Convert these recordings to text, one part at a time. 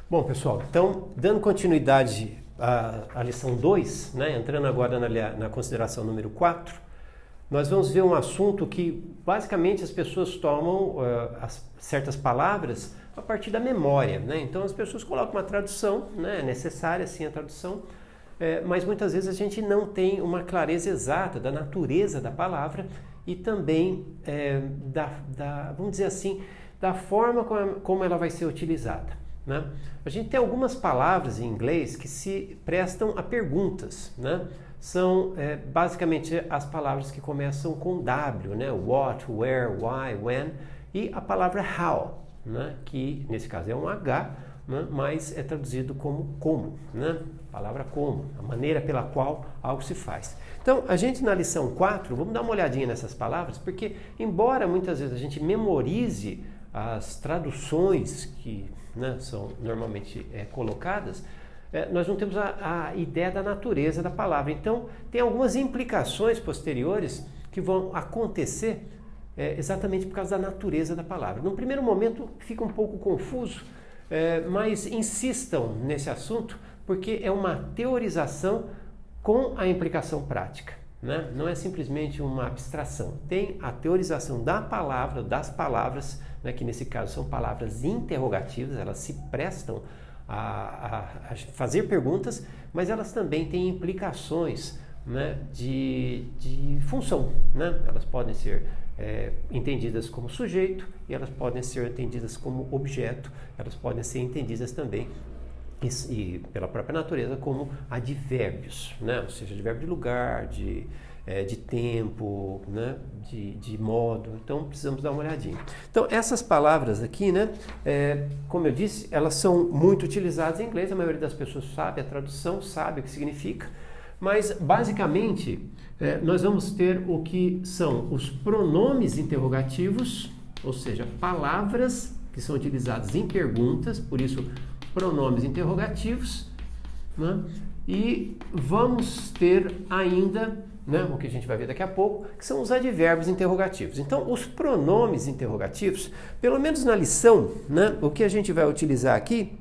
Bom, pessoal, então, dando continuidade à lição 2, né, entrando agora na consideração número 4, nós vamos ver um assunto que, basicamente, as pessoas tomam certas palavras a partir da memória, né? Então, as pessoas colocam uma tradução, né? É necessária, sim, a tradução, mas muitas vezes a gente não tem uma clareza exata da natureza da palavra e também vamos dizer assim, da forma como ela vai ser utilizada, né? A gente tem algumas palavras em inglês que se prestam a perguntas, né? São basicamente as palavras que começam com W, né? What, where, why, when, e a palavra how, né? Que nesse caso é um H, né? Mas é traduzido como, né? A palavra como, a maneira pela qual algo se faz. Então, a gente na lição 4, vamos dar uma olhadinha nessas palavras, porque embora muitas vezes a gente memorize as traduções que, né, são normalmente colocadas, nós não temos a ideia da natureza da palavra. Então, tem algumas implicações posteriores que vão acontecer exatamente por causa da natureza da palavra. Num primeiro momento fica um pouco confuso, mas insistam nesse assunto, porque é uma teorização com a implicação prática, né? Não é simplesmente uma abstração. Tem a teorização da palavra, das palavras, né, que nesse caso são palavras interrogativas, elas se prestam a fazer perguntas, mas elas também têm implicações, né, de função, né? Elas podem ser entendidas como sujeito e elas podem ser entendidas como objeto, elas podem ser entendidas também e pela própria natureza como advérbios, né? Ou seja, advérbio de lugar, de tempo, né? de modo. Então precisamos dar uma olhadinha. Então essas palavras aqui, né? Como eu disse, elas são muito utilizadas em inglês, a maioria das pessoas sabe a tradução, sabe o que significa, mas basicamente nós vamos ter o que são os pronomes interrogativos, ou seja, palavras que são utilizadas em perguntas, por isso pronomes interrogativos, né? E vamos ter ainda, né, o que a gente vai ver daqui a pouco, que são os advérbios interrogativos. Então, os pronomes interrogativos, pelo menos na lição, né, o que a gente vai utilizar aqui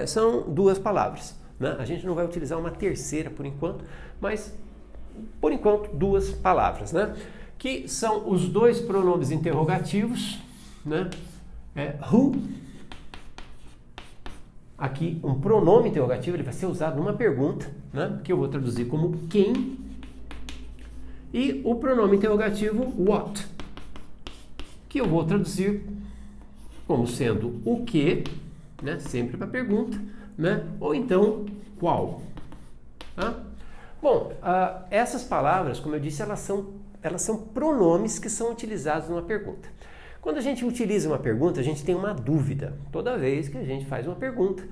são duas palavras, né? A gente não vai utilizar uma terceira por enquanto, mas por enquanto duas palavras, né? Que são os dois pronomes interrogativos, né? Who. Aqui, um pronome interrogativo, ele vai ser usado numa pergunta, né, que eu vou traduzir como quem, e o pronome interrogativo what, que eu vou traduzir como sendo o que, né, sempre para pergunta, né, ou então qual. Tá? Bom, essas palavras, como eu disse, elas são pronomes que são utilizados numa pergunta. Quando a gente utiliza uma pergunta, a gente tem uma dúvida. Toda vez que a gente faz uma pergunta,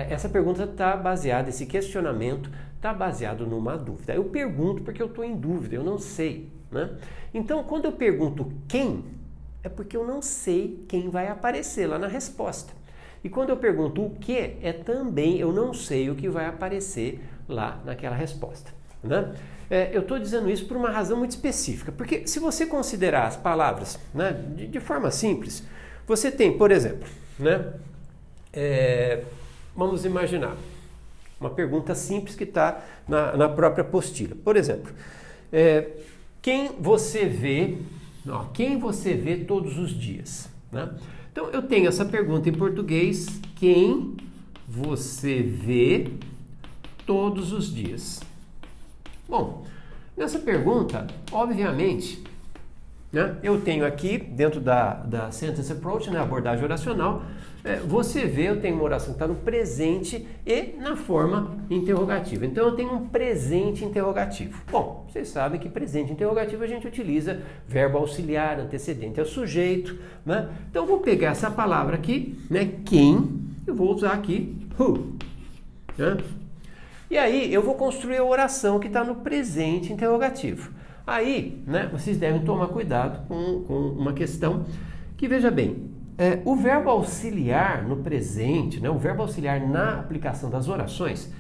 essa pergunta está baseada, esse questionamento está baseado numa dúvida. Eu pergunto porque eu estou em dúvida, eu não sei, né? Então, quando eu pergunto quem, é porque eu não sei quem vai aparecer lá na resposta. E quando eu pergunto o que, também eu não sei o que vai aparecer lá naquela resposta, né? Eu estou dizendo isso por uma razão muito específica, porque se você considerar as palavras, né, de forma simples, você tem, por exemplo, né, vamos imaginar uma pergunta simples que está na própria apostila. Por exemplo, quem você vê todos os dias, né? Então eu tenho essa pergunta em português, quem você vê todos os dias? Bom, nessa pergunta, obviamente, né, eu tenho aqui, dentro da Sentence Approach, né, abordagem oracional, você vê, eu tenho uma oração que está no presente e na forma interrogativa. Então, eu tenho um presente interrogativo. Bom, vocês sabem que presente interrogativo a gente utiliza verbo auxiliar, antecedente ao sujeito, né? Então, eu vou pegar essa palavra aqui, né, quem, eu vou usar aqui who, né? E aí, eu vou construir a oração que está no presente interrogativo. Aí, né, vocês devem tomar cuidado com uma questão que, veja bem, o verbo auxiliar no presente, né, o verbo auxiliar na aplicação das orações,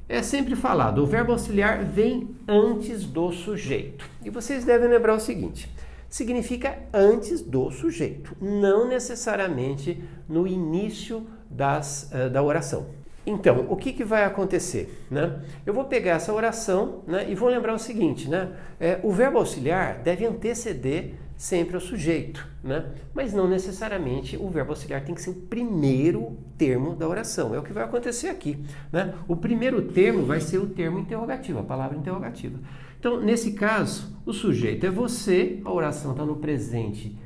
é sempre falado, o verbo auxiliar vem antes do sujeito. E vocês devem lembrar o seguinte, significa antes do sujeito, não necessariamente no início da oração. Então, o que vai acontecer? Né? Eu vou pegar essa oração, né, e vou lembrar o seguinte, né? O verbo auxiliar deve anteceder sempre o sujeito, né? Mas não necessariamente o verbo auxiliar tem que ser o primeiro termo da oração. É o que vai acontecer aqui, né? O primeiro termo vai ser o termo interrogativo, a palavra interrogativa. Então, nesse caso, o sujeito é você, a oração está no presente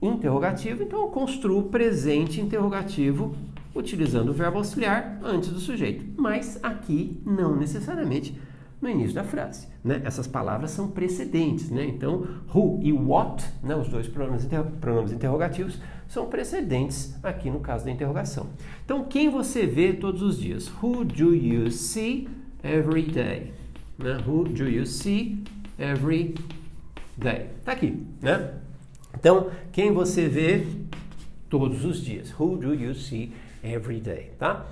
interrogativo, então eu construo o presente interrogativo utilizando o verbo auxiliar antes do sujeito. Mas aqui, não necessariamente no início da frase, né? Essas palavras são precedentes, né? Então, who e what, né? Os dois pronomes interrogativos, são precedentes aqui no caso da interrogação. Então, quem você vê todos os dias? Who do you see every day? Né? Who do you see every day? Tá aqui, né? Então, quem você vê todos os dias? Who do you see every day? Tá?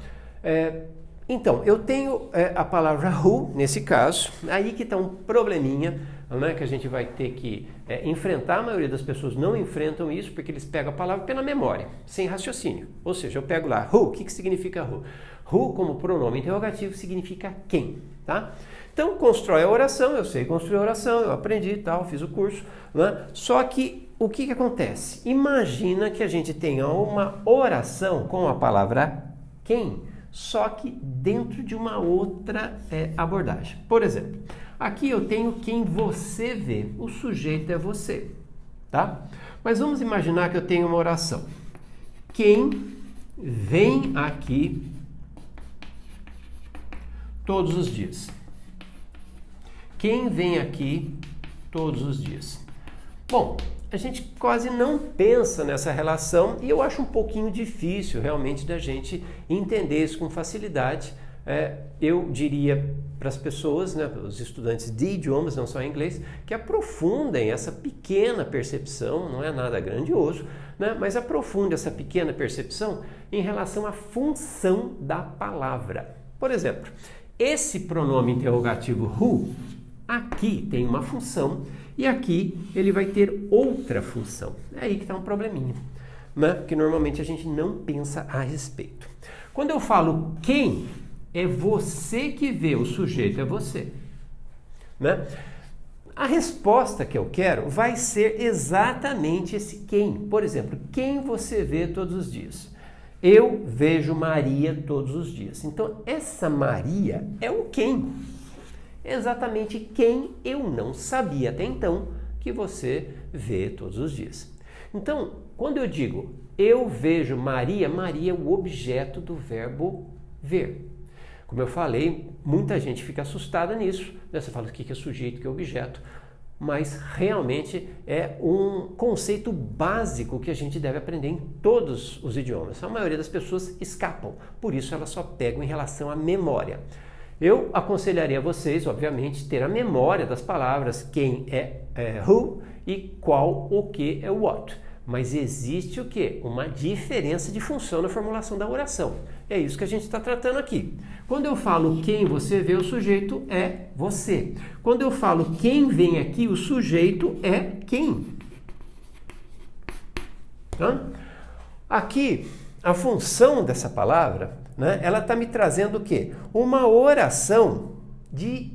Então, eu tenho a palavra who, nesse caso, aí que está um probleminha, né, que a gente vai ter que enfrentar. A maioria das pessoas não enfrentam isso porque eles pegam a palavra pela memória, sem raciocínio. Ou seja, eu pego lá who, o que significa who? Who, como pronome interrogativo, significa quem, tá? Então, constrói a oração, eu sei construir a oração, eu aprendi e tal, fiz o curso, né? Só que o que acontece? Imagina que a gente tenha uma oração com a palavra quem, só que dentro de uma outra abordagem. Por exemplo, aqui eu tenho quem você vê, o sujeito é você, tá? Mas vamos imaginar que eu tenho uma oração. Quem vem aqui todos os dias? Quem vem aqui todos os dias? Bom, a gente quase não pensa nessa relação e eu acho um pouquinho difícil realmente da gente entender isso com facilidade. Eu diria para as pessoas, né, os estudantes de idiomas, não só em inglês, que aprofundem essa pequena percepção, não é nada grandioso, né, mas aprofundem essa pequena percepção em relação à função da palavra. Por exemplo, esse pronome interrogativo who, aqui tem uma função e aqui ele vai ter outra função. É aí que está um probleminha, né? Que normalmente a gente não pensa a respeito. Quando eu falo quem, é você que vê, o sujeito é você, né? A resposta que eu quero vai ser exatamente esse quem. Por exemplo, quem você vê todos os dias? Eu vejo Maria todos os dias. Então, essa Maria é o quem. Exatamente quem eu não sabia até então que você vê todos os dias. Então, quando eu digo eu vejo Maria, Maria é o objeto do verbo ver. Como eu falei, muita gente fica assustada nisso, né? Você fala o que é sujeito, o que é objeto, mas realmente é um conceito básico que a gente deve aprender em todos os idiomas. A maioria das pessoas escapam, por isso elas só pegam em relação à memória. Eu aconselharia vocês, obviamente, ter a memória das palavras quem é who e qual o que é what. Mas existe o quê? Uma diferença de função na formulação da oração. É isso que a gente está tratando aqui. Quando eu falo quem você vê, o sujeito é você. Quando eu falo quem vem aqui, o sujeito é quem. Tá? Aqui, a função dessa palavra, né, ela está me trazendo o quê? Uma oração de,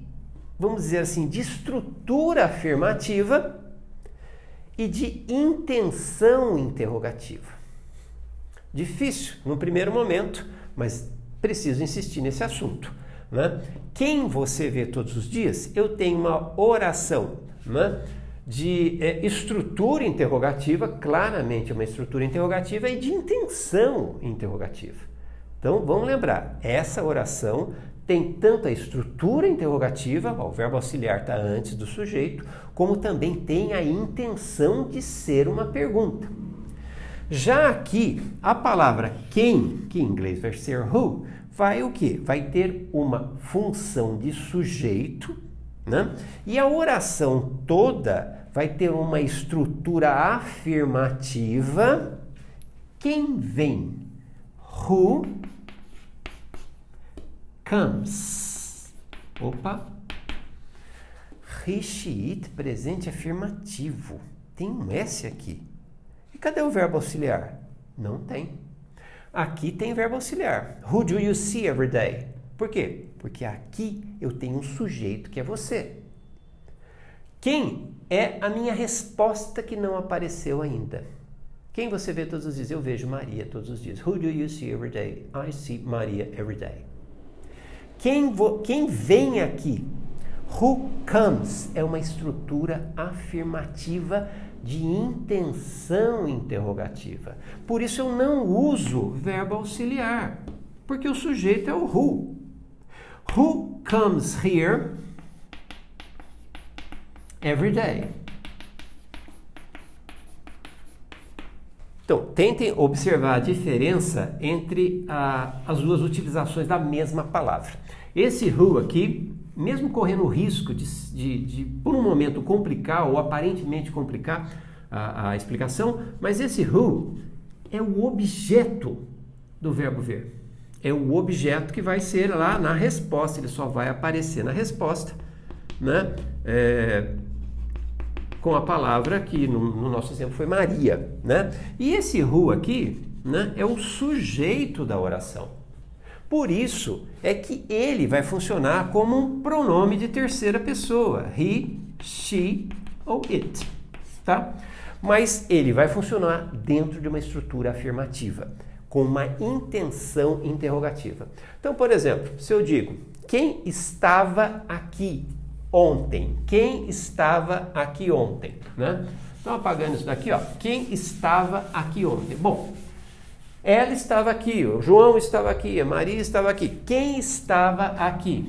vamos dizer assim, de estrutura afirmativa e de intenção interrogativa. Difícil no primeiro momento, mas preciso insistir nesse assunto, né? Quem você vê todos os dias, eu tenho uma oração, né, de estrutura interrogativa, claramente uma estrutura interrogativa, e de intenção interrogativa. Então, vamos lembrar, essa oração tem tanto a estrutura interrogativa, o verbo auxiliar está antes do sujeito, como também tem a intenção de ser uma pergunta. Já aqui, a palavra quem, que em inglês vai ser who, vai o quê? Vai ter uma função de sujeito, né? E a oração toda vai ter uma estrutura afirmativa. Quem vem? Who comes? Opa! Richit, presente afirmativo. Tem um S aqui. E cadê o verbo auxiliar? Não tem. Aqui tem verbo auxiliar. Who do you see every day? Por quê? Porque aqui eu tenho um sujeito que é você. Quem é a minha resposta que não apareceu ainda? Quem você vê todos os dias? Eu vejo Maria todos os dias. Who do you see every day? I see Maria every day. Quem vem aqui? Who comes é uma estrutura afirmativa de intenção interrogativa. Por isso eu não uso verbo auxiliar, porque o sujeito é o who. Who comes here every day? Então, tentem observar a diferença entre as duas utilizações da mesma palavra. Esse who aqui, mesmo correndo o risco de por um momento complicar ou aparentemente complicar a explicação, mas esse who é o objeto do verbo ver. É o objeto que vai ser lá na resposta, ele só vai aparecer na resposta, né? Com a palavra que no nosso exemplo foi Maria, né? E esse who aqui, né, é o sujeito da oração. Por isso é que ele vai funcionar como um pronome de terceira pessoa, he, she ou it, tá? Mas ele vai funcionar dentro de uma estrutura afirmativa, com uma intenção interrogativa. Então, por exemplo, se eu digo, quem estava aqui ontem? Quem estava aqui ontem? Né? Então, apagando isso daqui, ó. Quem estava aqui ontem? Bom, ela estava aqui, o João estava aqui, a Maria estava aqui. Quem estava aqui?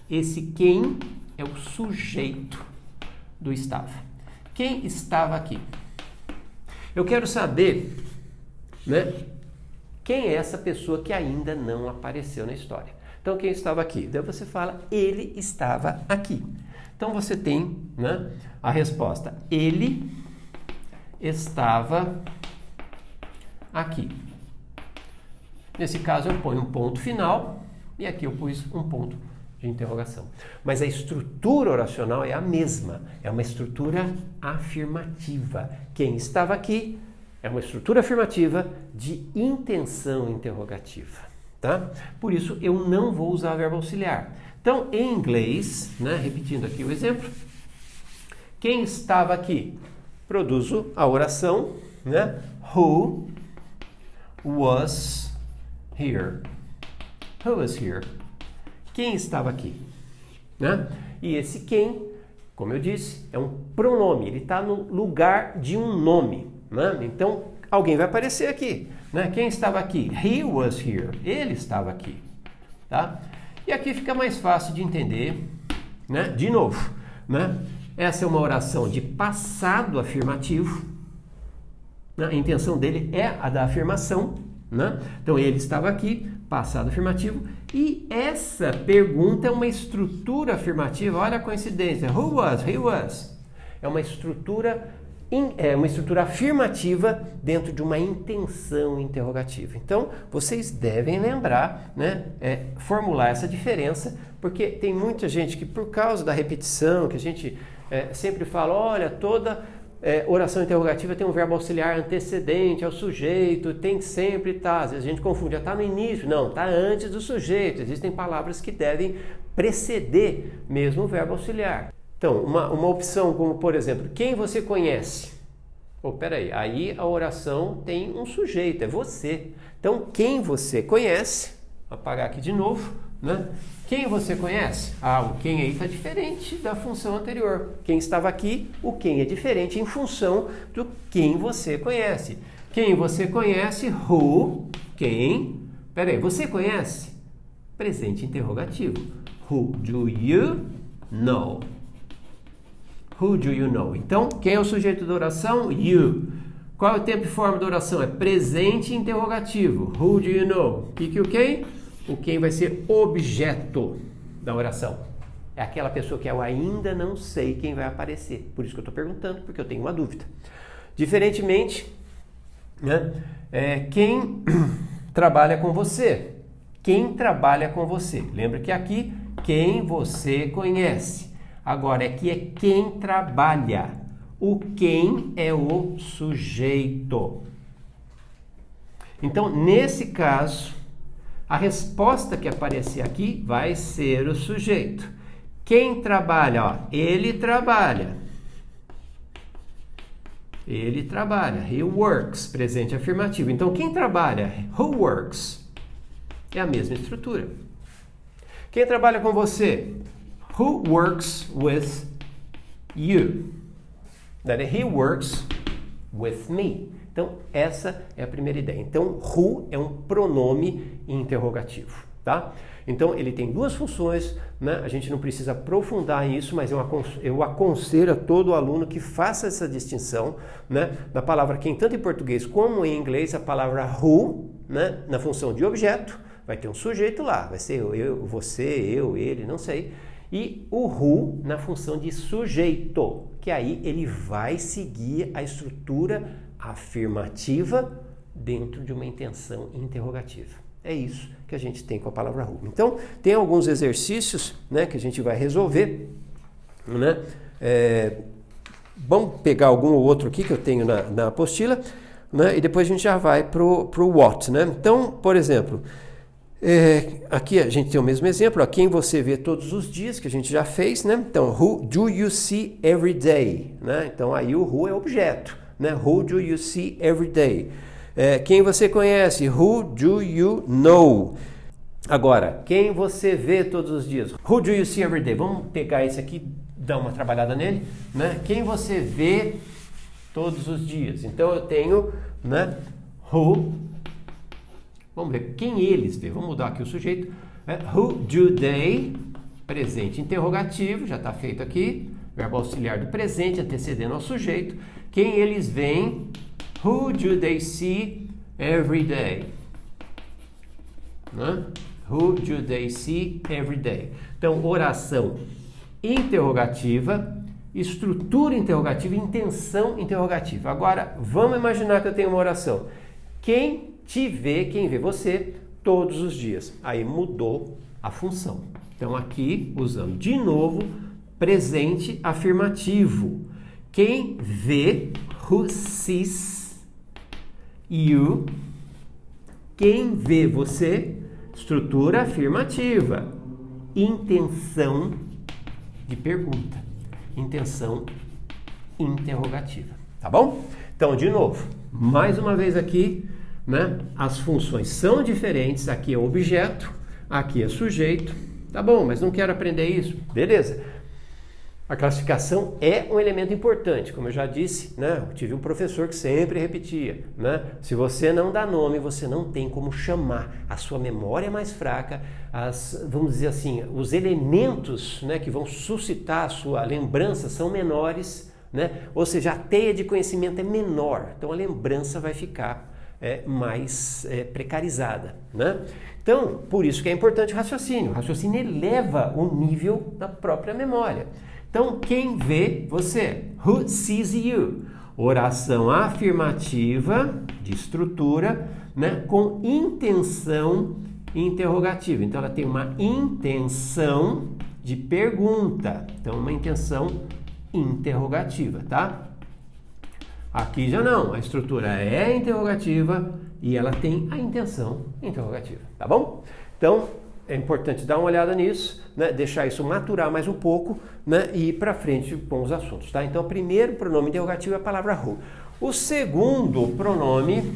Esse quem é o sujeito do estava. Quem estava aqui? Eu quero saber, né, quem é essa pessoa que ainda não apareceu na história. Então, quem estava aqui? Daí você fala, ele estava aqui. Então, você tem, né, a resposta. Ele estava aqui. Nesse caso, eu ponho um ponto final e aqui eu pus um ponto de interrogação. Mas a estrutura oracional é a mesma. É uma estrutura afirmativa. Quem estava aqui é uma estrutura afirmativa de intenção interrogativa. Tá? Por isso, eu não vou usar verbo auxiliar. Então, em inglês, né, repetindo aqui o exemplo, quem estava aqui? Produzo a oração, né? Who was here? Who was here? Quem estava aqui? Né? E esse quem, como eu disse, é um pronome. Ele está no lugar de um nome. Né? Então, alguém vai aparecer aqui. Né? Quem estava aqui? He was here. Ele estava aqui. Tá? E aqui fica mais fácil de entender. Né? De novo, né? Essa é uma oração de passado afirmativo. Né? A intenção dele é a da afirmação. Né? Então, ele estava aqui, passado afirmativo. E essa pergunta é uma estrutura afirmativa. Olha a coincidência. Who was? He was. É uma estrutura afirmativa dentro de uma intenção interrogativa. Então, vocês devem lembrar, né, formular essa diferença, porque tem muita gente que, por causa da repetição, que a gente sempre fala, olha, toda oração interrogativa tem um verbo auxiliar antecedente ao sujeito, tem sempre tá, às vezes a gente confunde, já está no início, não, está antes do sujeito, existem palavras que devem preceder mesmo o verbo auxiliar. Então, uma opção como, por exemplo, quem você conhece? Peraí, aí a oração tem um sujeito, é você. Então, quem você conhece, vou apagar aqui de novo, né? Quem você conhece? O quem aí está diferente da função anterior. Quem estava aqui, o quem é diferente em função do quem você conhece. Quem você conhece, who, quem. Peraí, você conhece? Presente interrogativo. Who do you know? Who do you know? Então, quem é o sujeito da oração? You. Qual é o tempo e forma da oração? É presente interrogativo. Who do you know? O quem? O quem vai ser objeto da oração. É aquela pessoa que eu ainda não sei quem vai aparecer. Por isso que eu estou perguntando, porque eu tenho uma dúvida. Diferentemente, né, quem trabalha com você? Quem trabalha com você? Lembra que aqui, quem você conhece. Agora, aqui é quem trabalha. O quem é o sujeito. Então, nesse caso, a resposta que aparecer aqui vai ser o sujeito. Quem trabalha? Ó, ele trabalha. Ele trabalha. He works, presente afirmativo. Então, quem trabalha? Who works? É a mesma estrutura. Quem trabalha com você? Who works with you? He works with me. Então, essa é a primeira ideia. Então, who é um pronome interrogativo, tá? Então, ele tem duas funções, né? A gente não precisa aprofundar isso, mas eu aconselho a todo aluno que faça essa distinção, né? Na palavra quem, tanto em português como em inglês, a palavra who, né? Na função de objeto, vai ter um sujeito lá, vai ser eu, você, eu, ele, não sei. E o who na função de sujeito, que aí ele vai seguir a estrutura afirmativa dentro de uma intenção interrogativa. É isso que a gente tem com a palavra who. Então, tem alguns exercícios, né, que a gente vai resolver, né? Vamos pegar algum ou outro aqui que eu tenho na apostila, né, e depois a gente já vai para o what, né? Então, por exemplo, aqui a gente tem o mesmo exemplo, quem você vê todos os dias, que a gente já fez, né? Então, who do you see every day? Né? Então, aí o who é objeto, né? Who do you see every day? Quem você conhece? Who do you know? Agora, quem você vê todos os dias? Who do you see every day? Vamos pegar esse aqui, dar uma trabalhada nele, né? Quem você vê todos os dias? Então, eu tenho, né? Who. Vamos ver quem eles vê. Vamos mudar aqui o sujeito. Who do they? Presente interrogativo, já está feito aqui. Verbo auxiliar do presente, antecedendo ao sujeito. Quem eles veem? Who do they see every day? Né? Who do they see every day? Então, oração interrogativa, estrutura interrogativa, intenção interrogativa. Agora, vamos imaginar que eu tenho uma oração. Quem te vê, quem vê você todos os dias. Aí mudou a função. Então aqui, usando de novo, presente afirmativo. Quem vê, who sees you. Quem vê você, estrutura afirmativa. Intenção de pergunta. Intenção interrogativa. Tá bom? Então, de novo, mais uma vez aqui, né? As funções são diferentes, aqui é objeto, aqui é sujeito, tá bom, mas não quero aprender isso, beleza. A classificação é um elemento importante, como eu já disse, né? Eu tive um professor que sempre repetia, né? Se você não dá nome, você não tem como chamar, a sua memória é mais fraca, vamos dizer assim, os elementos, né, que vão suscitar a sua lembrança são menores, né? Ou seja, a teia de conhecimento é menor, então a lembrança vai ficar mais precarizada, né? Então, por isso que é importante o raciocínio. O raciocínio eleva o nível da própria memória. Então, quem vê você? Who sees you? Oração afirmativa de estrutura, né, com intenção interrogativa. Então, ela tem uma intenção de pergunta. Então, uma intenção interrogativa, tá? Aqui já não, a estrutura é interrogativa e ela tem a intenção interrogativa, tá bom? Então, é importante dar uma olhada nisso, né? Deixar isso maturar mais um pouco, né? E ir para frente com os assuntos, tá? Então, o primeiro pronome interrogativo é a palavra who. O segundo pronome,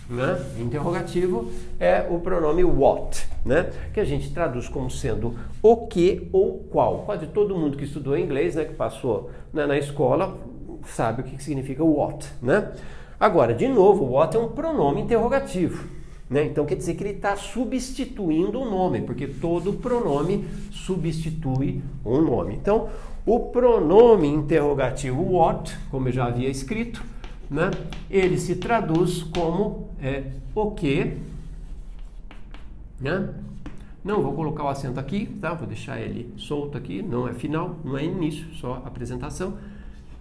né, interrogativo é o pronome what, né? Que a gente traduz como sendo o que ou qual. Quase todo mundo que estudou inglês, né, que passou, né, na escola, sabe o que significa what, né? Agora, de novo, o what é um pronome interrogativo, né? Então quer dizer que ele está substituindo o nome, porque todo pronome substitui um nome. Então, o pronome interrogativo what, como eu já havia escrito, né, ele se traduz como o que, né? Não vou colocar o acento aqui, tá? Vou deixar ele solto aqui, não é final, não é início, só apresentação.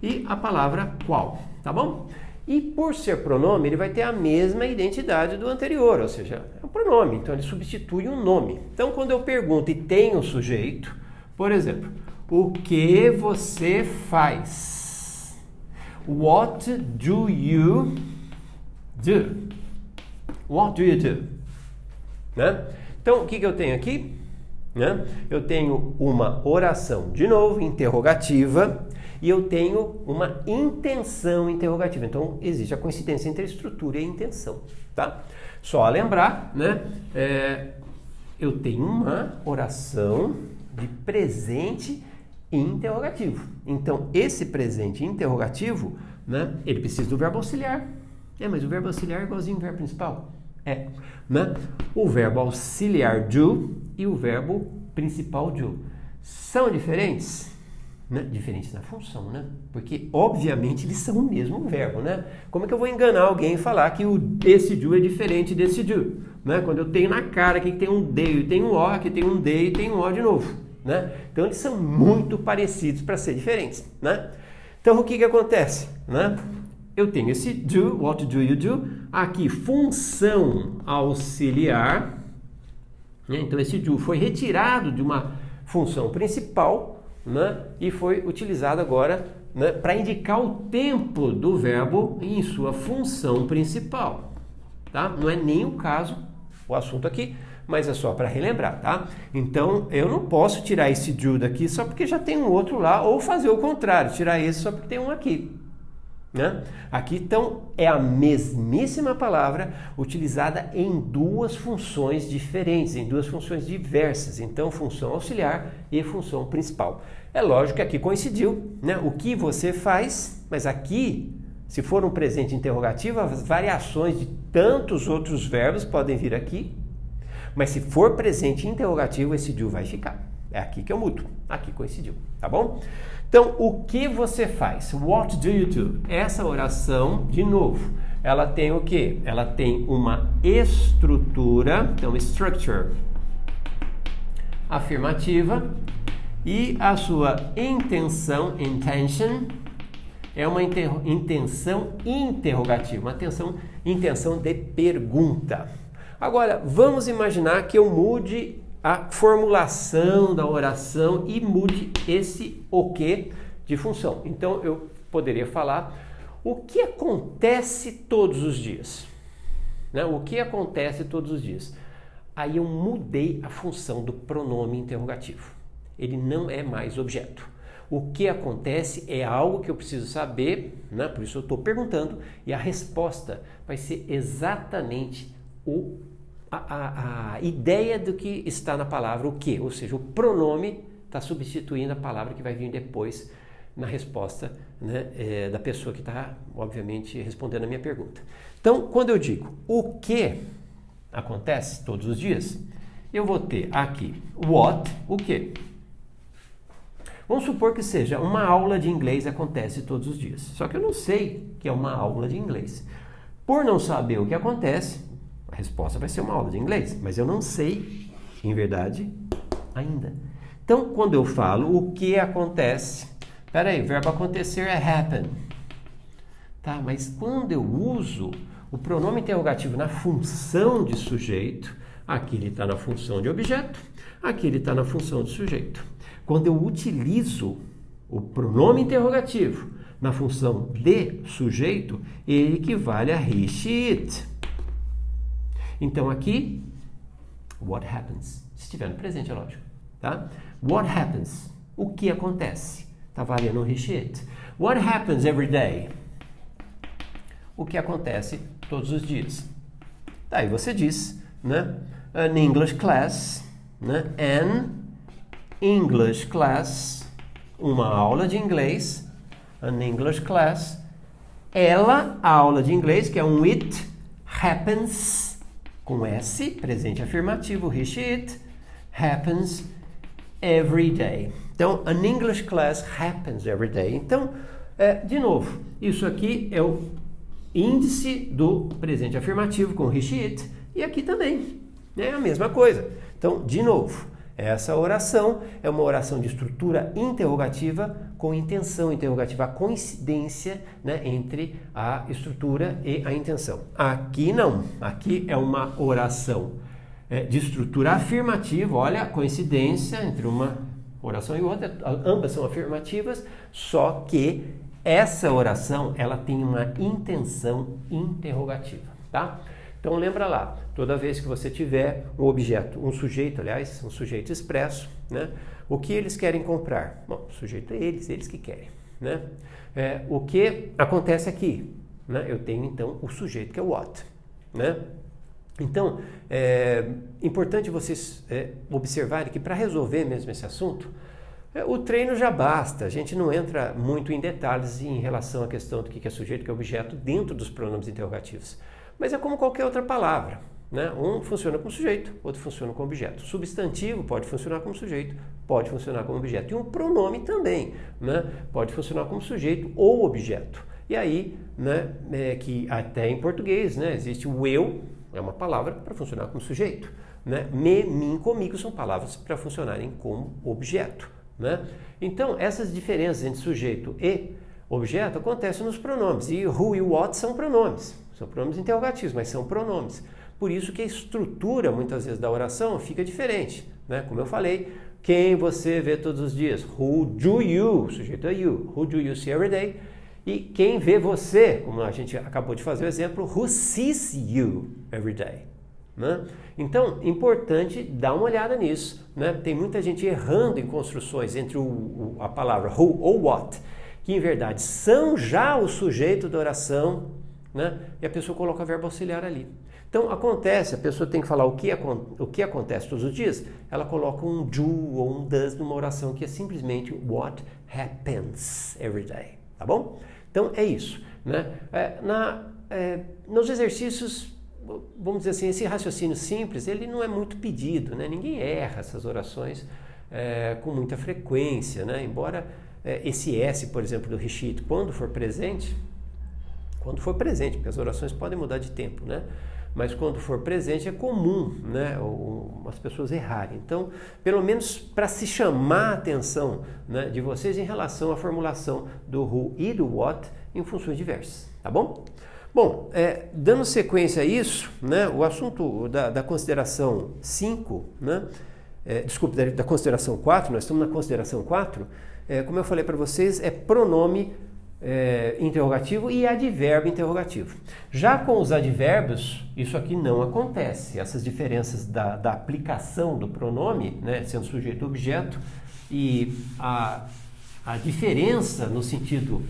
E a palavra qual, tá bom? E por ser pronome, ele vai ter a mesma identidade do anterior, ou seja, é um pronome, então ele substitui um nome. Então, quando eu pergunto e tem um sujeito, por exemplo, o que você faz? What do you do? What do you do? Né? Então, o que eu tenho aqui? Né? Eu tenho uma oração, de novo, interrogativa, e eu tenho uma intenção interrogativa. Então, existe a coincidência entre a estrutura e a intenção. Tá? Só a lembrar, né? Eu tenho uma oração de presente interrogativo. Então, esse presente interrogativo, né, ele precisa do verbo auxiliar. Mas o verbo auxiliar é igualzinho ao verbo principal? Né? O verbo auxiliar do e o verbo principal do são diferentes? Né? Diferentes na função, né? Porque, obviamente, eles são o mesmo verbo, né? Como é que eu vou enganar alguém e falar que esse do é diferente desse do? Né? Quando eu tenho na cara aqui que tem um D e tem um O, aqui tem um D e tem um O de novo. Né? Então, eles são muito parecidos para ser diferentes. Né? Então, o que acontece? Né? Eu tenho esse do, what do you do? Aqui, função auxiliar. Né? Então, esse do foi retirado de uma função principal, né? E foi utilizado agora, né, para indicar o tempo do verbo em sua função principal. Tá? Não é nem o caso, o assunto aqui, mas é só para relembrar. Tá? Então, eu não posso tirar esse do daqui só porque já tem um outro lá, ou fazer o contrário, tirar esse só porque tem um aqui. Né? Aqui, então, é a mesmíssima palavra utilizada em duas funções diferentes, em duas funções diversas. Então, função auxiliar e função principal. É lógico que aqui coincidiu, né? O que você faz, mas aqui, se for um presente interrogativo, as variações de tantos outros verbos podem vir aqui, mas se for presente interrogativo, esse do vai ficar. É aqui que eu mudo. Aqui coincidiu, tá bom? Então, o que você faz? What do you do? Essa oração, de novo, ela tem o quê? Ela tem uma estrutura, então structure afirmativa, e a sua intention é uma intenção interrogativa, uma intenção de pergunta. Agora, vamos imaginar que eu mude a formulação da oração e mude esse o que de função. Então, eu poderia falar o que acontece todos os dias. Né? O que acontece todos os dias. Aí eu mudei a função do pronome interrogativo. Ele não é mais objeto. O que acontece é algo que eu preciso saber, né? Por isso eu estou perguntando, e a resposta vai ser exatamente a ideia do que está na palavra o que, ou seja, o pronome está substituindo a palavra que vai vir depois na resposta, né, da pessoa que está, obviamente, respondendo a minha pergunta. Então, quando eu digo o que acontece todos os dias, eu vou ter aqui what, o que. Vamos supor que seja uma aula de inglês acontece todos os dias. Só que eu não sei que é uma aula de inglês. Por não saber o que acontece, a resposta vai ser uma aula de inglês, mas eu não sei, em verdade, ainda. Então, quando eu falo o que acontece, peraí, verbo acontecer é happen. Tá, mas quando eu uso o pronome interrogativo na função de sujeito, aqui ele está na função de objeto, aqui ele está na função de sujeito. Quando eu utilizo o pronome interrogativo na função de sujeito, ele equivale a he, she, it. Então aqui, what happens? Se estiver no presente, é lógico. Tá? What happens? O que acontece? Está valendo o he, she, it. What happens every day? O que acontece todos os dias. Daí você diz, né? An English class, né? An English class, uma aula de inglês. An English class. Ela, a aula de inglês, que é um it, happens, com S, presente afirmativo, he, she, it, happens every day. Então, an English class happens every day. Então, de novo, isso aqui é o índice do presente afirmativo com he, she, it, e aqui também é a mesma coisa. Então, de novo, essa oração é uma oração de estrutura interrogativa com intenção interrogativa, a coincidência, né, entre a estrutura e a intenção. Aqui não, aqui é uma oração de estrutura afirmativa, olha a coincidência entre uma oração e outra, ambas são afirmativas, só que essa oração ela tem uma intenção interrogativa, tá? Então lembra lá, toda vez que você tiver um objeto, um sujeito, aliás, um sujeito expresso, né? O que eles querem comprar? Bom, o sujeito é eles que querem, né? O que acontece aqui? Né? Eu tenho então o sujeito que é o what, né? Então, é importante vocês observarem que para resolver mesmo esse assunto, o treino já basta, a gente não entra muito em detalhes em relação à questão do que é sujeito, que é objeto dentro dos pronomes interrogativos. Mas é como qualquer outra palavra, né? Um funciona como sujeito, outro funciona como objeto. Substantivo pode funcionar como sujeito, pode funcionar como objeto. E um pronome também, né? Pode funcionar como sujeito ou objeto. E aí, né, que até em português, né, existe o eu, é uma palavra para funcionar como sujeito. Né? Me, mim, comigo são palavras para funcionarem como objeto. Né? Então, essas diferenças entre sujeito e objeto acontecem nos pronomes. E who e what são pronomes. São pronomes interrogativos, mas são pronomes. Por isso que a estrutura, muitas vezes, da oração fica diferente. Né? Como eu falei, quem você vê todos os dias? Who do you? O sujeito é you. Who do you see every day? E quem vê você, como a gente acabou de fazer o exemplo, who sees you every day? Né? Então, importante dar uma olhada nisso. Né? Tem muita gente errando em construções entre a palavra who ou what, que em verdade são já o sujeito da oração, né? E a pessoa coloca verbo auxiliar ali. Então, acontece, a pessoa tem que falar o que acontece todos os dias, ela coloca um do ou um does numa oração que é simplesmente what happens every day. Tá bom? Então, é isso. Né? Nos exercícios, vamos dizer assim, esse raciocínio simples, ele não é muito pedido, né? Ninguém erra essas orações com muita frequência, né? Embora esse S, por exemplo, do Rishit, quando for presente, porque as orações podem mudar de tempo, né? Mas quando for presente é comum, né, as pessoas errarem. Então, pelo menos para se chamar a atenção, né, de vocês em relação à formulação do who e do what em funções diversas, tá bom? Bom, dando sequência a isso, né, o assunto da consideração 5, né, da consideração 4, nós estamos na consideração 4, como eu falei para vocês, é pronome interrogativo e advérbio interrogativo. Já com os advérbios, isso aqui não acontece. Essas diferenças da aplicação do pronome, né, sendo sujeito objeto, e a diferença no sentido,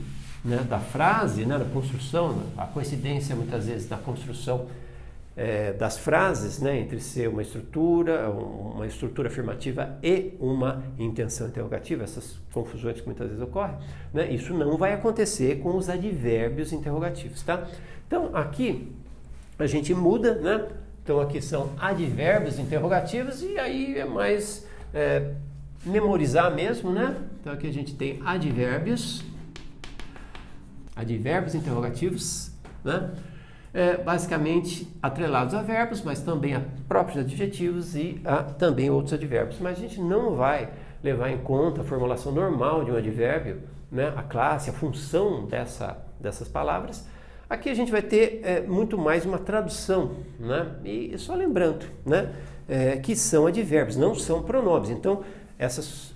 né, da frase, né, da construção, a coincidência muitas vezes da construção das frases, né, entre ser uma estrutura afirmativa e uma intenção interrogativa, essas confusões que muitas vezes ocorrem, né, isso não vai acontecer com os advérbios interrogativos, tá? Então, aqui a gente muda, né? Então, aqui são advérbios interrogativos e aí é mais memorizar mesmo, né? Então, aqui a gente tem advérbios interrogativos, né? Basicamente atrelados a verbos, mas também a próprios adjetivos e também outros advérbios. Mas a gente não vai levar em conta a formulação normal de um advérbio, né, a classe, a função dessas palavras. Aqui a gente vai ter muito mais uma tradução, né? E só lembrando, né, que são advérbios, não são pronomes. Então, essas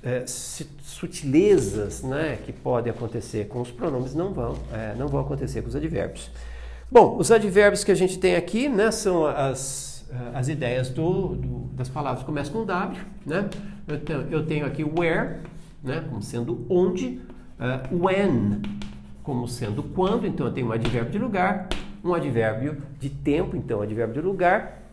sutilezas, né, que podem acontecer com os pronomes não vão acontecer com os advérbios. Bom, os advérbios que a gente tem aqui, né, são as ideias das palavras que começam com W, né? Eu tenho aqui where, né, como sendo onde, when, como sendo quando, então eu tenho um advérbio de lugar, um advérbio de tempo, então advérbio de lugar,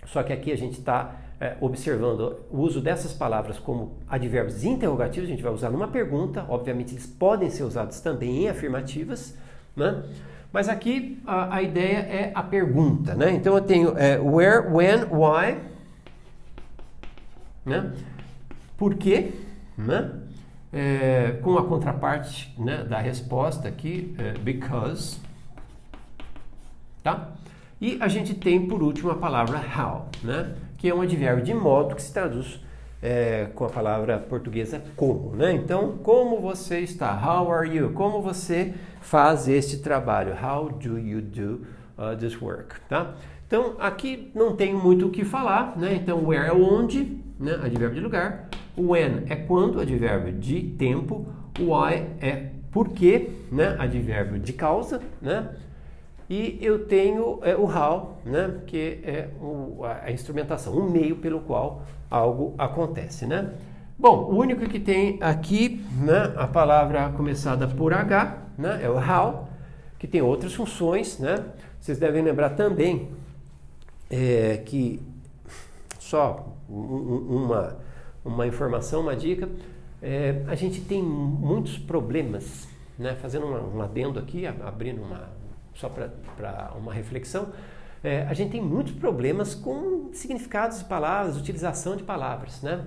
só que aqui a gente está observando o uso dessas palavras como advérbios interrogativos, a gente vai usar numa pergunta, obviamente eles podem ser usados também em afirmativas, né? Mas aqui a ideia é a pergunta, né? Então eu tenho where, when, why, né? Por quê, né? Com a contraparte, né, da resposta aqui, because, tá? E a gente tem por último a palavra how, né? Que é um advérbio de modo que se traduz com a palavra portuguesa como, né? Então, como você está? How are you? Como você faz este trabalho? How do you do this work? Tá? Então, aqui não tem muito o que falar, né? Então, where é onde, né? Advérbio de lugar. When é quando, advérbio de tempo. Why é porquê, né? Advérbio de causa, né? E eu tenho o how, né, que é a instrumentação, um meio pelo qual algo acontece, né? Bom, o único que tem aqui, né, a palavra começada por H, né, é o how, que tem outras funções, né? Vocês devem lembrar também que só uma informação, uma dica, a gente tem muitos problemas, né? Fazendo um adendo aqui, abrindo só para uma reflexão, a gente tem muitos problemas com significados de palavras, utilização de palavras, né?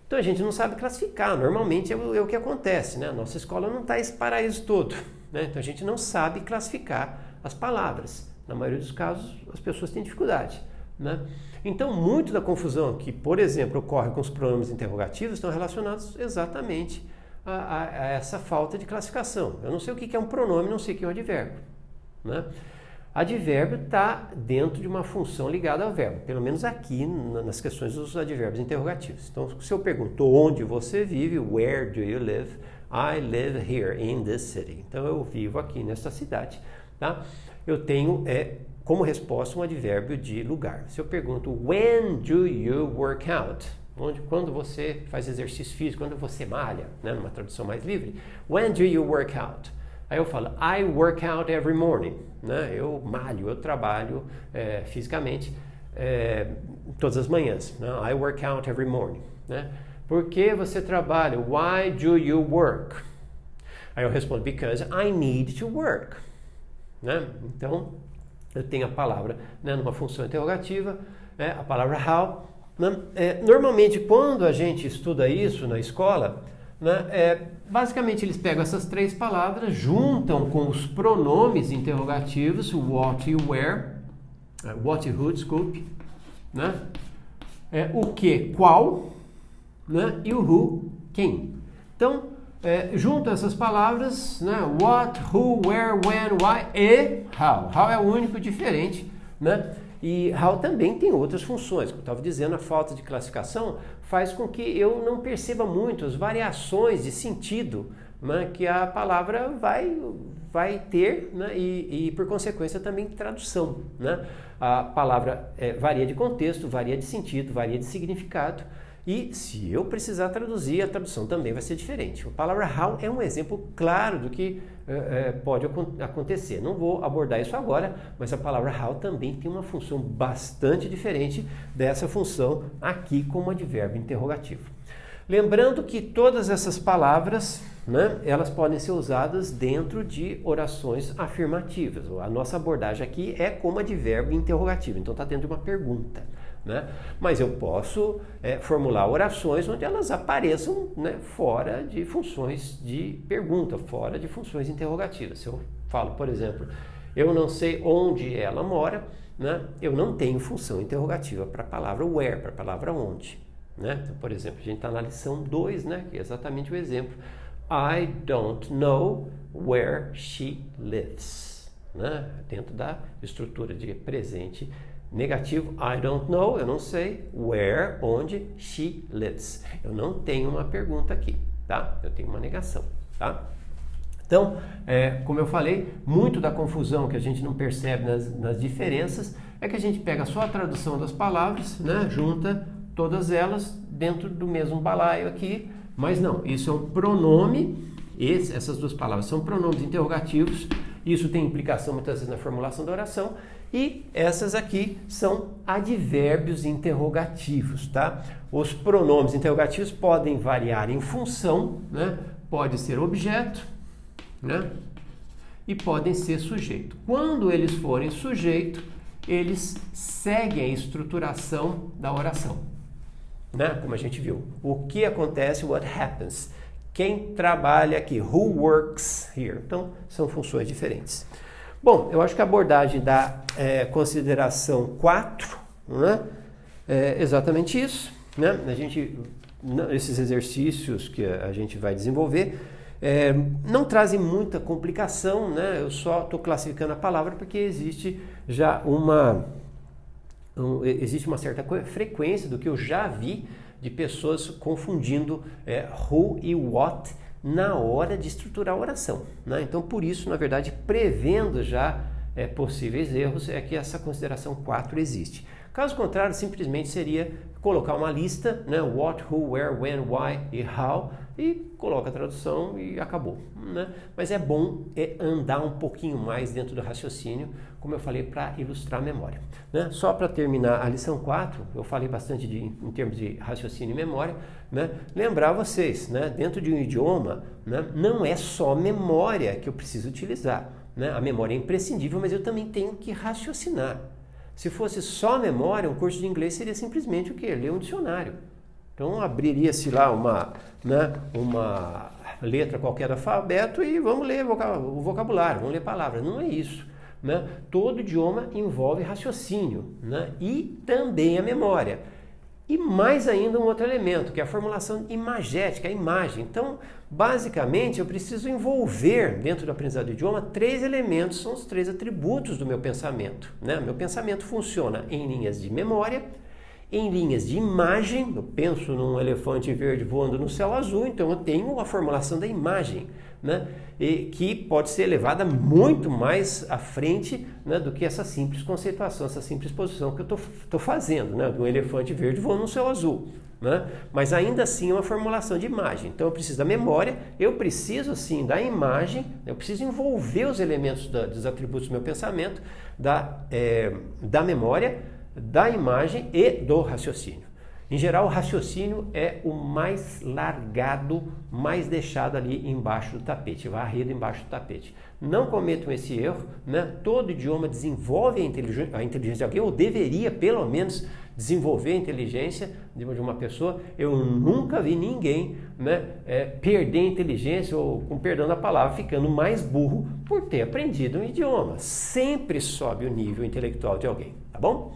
Então a gente não sabe classificar, normalmente é o que acontece, né? A nossa escola não está esse paraíso todo, né? Então a gente não sabe classificar as palavras. Na maioria dos casos, as pessoas têm dificuldade, né? Então, muito da confusão que, por exemplo, ocorre com os pronomes interrogativos estão relacionados exatamente a essa falta de classificação. Eu não sei o que é um pronome, não sei o que é um advérbio, né? Advérbio está dentro de uma função ligada ao verbo, pelo menos aqui nas questões dos advérbios interrogativos. Então, se eu pergunto onde você vive, where do you live? I live here in this city. Então, eu vivo aqui nesta cidade, tá? Eu tenho como resposta um advérbio de lugar. Se eu pergunto when do you work out? Quando você faz exercício físico, quando você malha, né, numa tradução mais livre, when do you work out? Aí eu falo, I work out every morning, né? Eu malho, eu trabalho fisicamente todas as manhãs, né? I work out every morning, né? Por que você trabalha? Why do you work? Aí eu respondo, because I need to work, né? Então, eu tenho a palavra, né, numa função interrogativa, a palavra how, né? Normalmente, quando a gente estuda isso na escola, né, basicamente eles pegam essas três palavras, juntam com os pronomes interrogativos, what e where, what e who, desculpe, né? O que, qual, né? E o who, quem. Então, juntam essas palavras, né? What, who, where, when, why e how. How é o único diferente, né? E how também tem outras funções. Como eu estava dizendo, a falta de classificação faz com que eu não perceba muito as variações de sentido, né, que a palavra vai ter, né, e por consequência também tradução, né? A palavra varia de contexto, varia de sentido, varia de significado. E se eu precisar traduzir, a tradução também vai ser diferente. A palavra how é um exemplo claro do que pode acontecer. Não vou abordar isso agora, mas a palavra how também tem uma função bastante diferente dessa função aqui como advérbio interrogativo. Lembrando que todas essas palavras, né, elas podem ser usadas dentro de orações afirmativas. A nossa abordagem aqui é como advérbio interrogativo, então está dentro de uma pergunta, né? Mas eu posso formular orações onde elas apareçam, né, fora de funções de pergunta, fora de funções interrogativas. Se eu falo, por exemplo, eu não sei onde ela mora, né, eu não tenho função interrogativa para a palavra where, para a palavra onde, né? Então, por exemplo, a gente está na lição 2, né, que é exatamente o exemplo. I don't know where she lives, né? Dentro da estrutura de presente negativo, I don't know, eu não sei, where, onde, she lives. Eu não tenho uma pergunta aqui, tá? Eu tenho uma negação, tá? Então, como eu falei, muito da confusão que a gente não percebe nas diferenças é que a gente pega só a tradução das palavras, né? Junta todas elas dentro do mesmo balaio aqui, mas não, isso é um pronome, essas duas palavras são pronomes interrogativos, isso tem implicação muitas vezes na formulação da oração, e essas aqui são advérbios interrogativos, tá? Os pronomes interrogativos podem variar em função, né? Pode ser objeto, né? E podem ser sujeito. Quando eles forem sujeito, eles seguem a estruturação da oração, né? Como a gente viu, o que acontece, what happens. Quem trabalha aqui, who works here. Então, são funções diferentes. Bom, eu acho que a abordagem da consideração 4, né, é exatamente isso, né? Esses exercícios que a gente vai desenvolver não trazem muita complicação, né? Eu só estou classificando a palavra porque existe já existe uma certa frequência do que eu já vi de pessoas confundindo who e what na hora de estruturar a oração, né? Então, por isso, na verdade, prevendo já possíveis erros é que essa consideração 4 existe. Caso contrário, simplesmente seria colocar uma lista, né? What, who, where, when, why e how, e coloca a tradução e acabou, né? Mas é bom andar um pouquinho mais dentro do raciocínio, como eu falei, para ilustrar a memória, né? Só para terminar a lição 4, eu falei bastante em termos de raciocínio e memória, né? Lembrar vocês, né? Dentro de um idioma, né? Não é só memória que eu preciso utilizar, né? A memória é imprescindível, mas eu também tenho que raciocinar. Se fosse só memória, um curso de inglês seria simplesmente o quê? Ler um dicionário. Então, abriria-se lá uma letra qualquer do alfabeto e vamos ler o vocabulário, vamos ler palavras. Não é isso, né? Todo idioma envolve raciocínio, né? E também a memória. E mais ainda um outro elemento, que é a formulação imagética, a imagem. Então, basicamente, eu preciso envolver dentro do aprendizado do idioma 3 elementos, são os 3 atributos do meu pensamento, né? Meu pensamento funciona em linhas de memória, em linhas de imagem. Eu penso num elefante verde voando no céu azul, então eu tenho a formulação da imagem, né? E que pode ser levada muito mais à frente, né, do que essa simples conceituação, essa simples posição que eu estou fazendo, né, de um elefante verde voando no céu azul, né? Mas ainda assim é uma formulação de imagem. Então eu preciso da memória, eu preciso sim da imagem, eu preciso envolver os elementos dos atributos do meu pensamento, da memória, da imagem e do raciocínio. Em geral, o raciocínio é o mais largado, mais deixado ali embaixo do tapete, varrido embaixo do tapete. Não cometam esse erro, né? Todo idioma desenvolve a inteligência de alguém, ou deveria pelo menos desenvolver a inteligência de uma pessoa. Eu nunca vi ninguém, né, perder a inteligência, ou, com perdão da palavra, ficando mais burro por ter aprendido um idioma. Sempre sobe o nível intelectual de alguém, tá bom?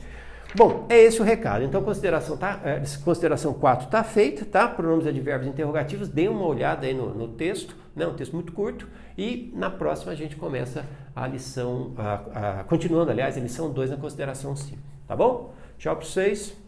Bom, é esse o recado. Então, consideração 4 está feita, tá? Pronomes, advérbios, interrogativos. Dê uma olhada aí no texto, né? Um texto muito curto. E na próxima a gente começa a lição, continuando, aliás, a lição 2 na consideração 5. Tá bom? Tchau para vocês.